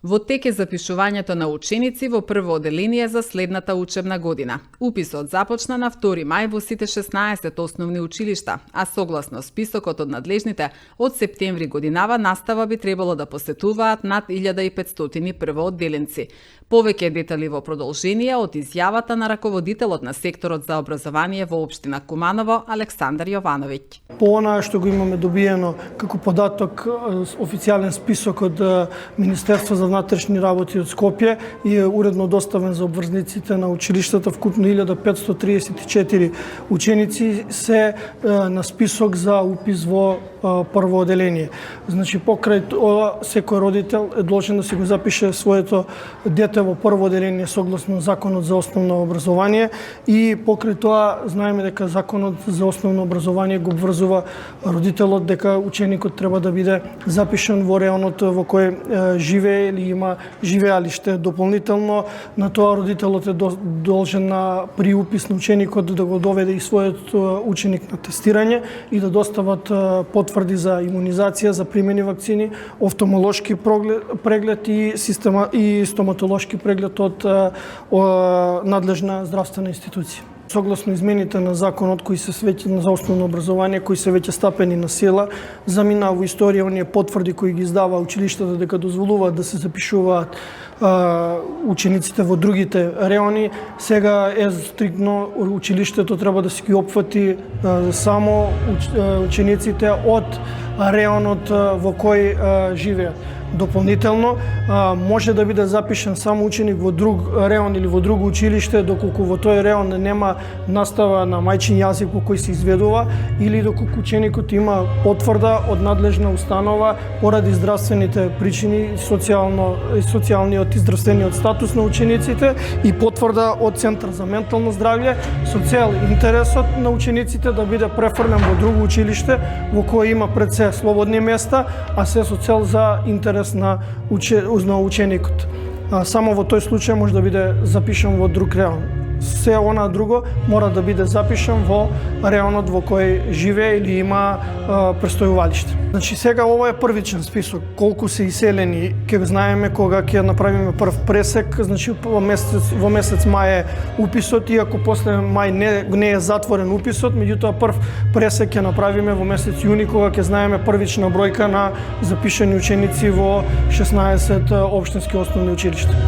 Во тек е запишувањето на ученици во прво оделение за следната учебна година. Уписот започна на 2 мај во сите 16 основни училишта, а согласно списокот од надлежните, од септември годинава настава би требало да посетуваат над 1500 првоодделенци. Повеќе детали во продолжение од изјавата на раководителот на секторот за образование во општина Куманово, Александар Јовановиќ. По она што го имаме добиено како податок, официјален список од Министерство за внатрешни работи од Скопје и е уредно доставен за обврзниците на училиштата, вкупно 1534 ученици се на список за упис во прво оделение. Значи, покрај тоа, секој родител е должен да си го запише своето дете во прво оделение согласно Законот за основно образование и покрај тоа знаеме дека Законот за основно образование го обврзува родителот дека ученикот треба да биде запишан во районот во кој живее или има живеалиште. Дополнително на тоа родителот е должен при упис на ученикот да го доведе и својот ученик на тестирање и да достават потврди за имунизација, за примени вакцини, офталмолошки преглед и стоматолошки преглед од надлежна здравствена институција. Согласно измените на законот кои се веќе за основно образование, кои се веќе стапени на сила, замина во историја оние потврди кои ги издава училиштата дека дозволуваат да се запишуваат учениците во другите реони, сега е стриктно училиштето треба да си ги опфати само учениците од реонот во кој живеат. Дополнително, може да биде запишан само ученик во друг реон или во друго училиште, доколку во тој реон нема настава на мајчин јазик во кој се изведува, или доколку ученикот има потврда од надлежна установа поради здравствените причини, социјалниот и здравствениот статус на учениците и потврда од Центар за ментално здравје со цел интересот на учениците да биде префрлен во друго училиште во кое има пред се слободни места, а се со цел за интерес на ученикот. Само во тој случај може да биде запишан во друг реон. Се она друго мора да биде запишан во реонот во кој живее или има престојувалиште. Значи сега ова е првичен список. Колку се иселени ќе знаеме кога ќе направиме прв пресек, значи во месец мај е уписот, иако после мај не е затворен уписот, меѓутоа прв пресек ќе направиме во месец јуни кога ќе знаеме првична бројка на запишани ученици во 16 општински основни училишта.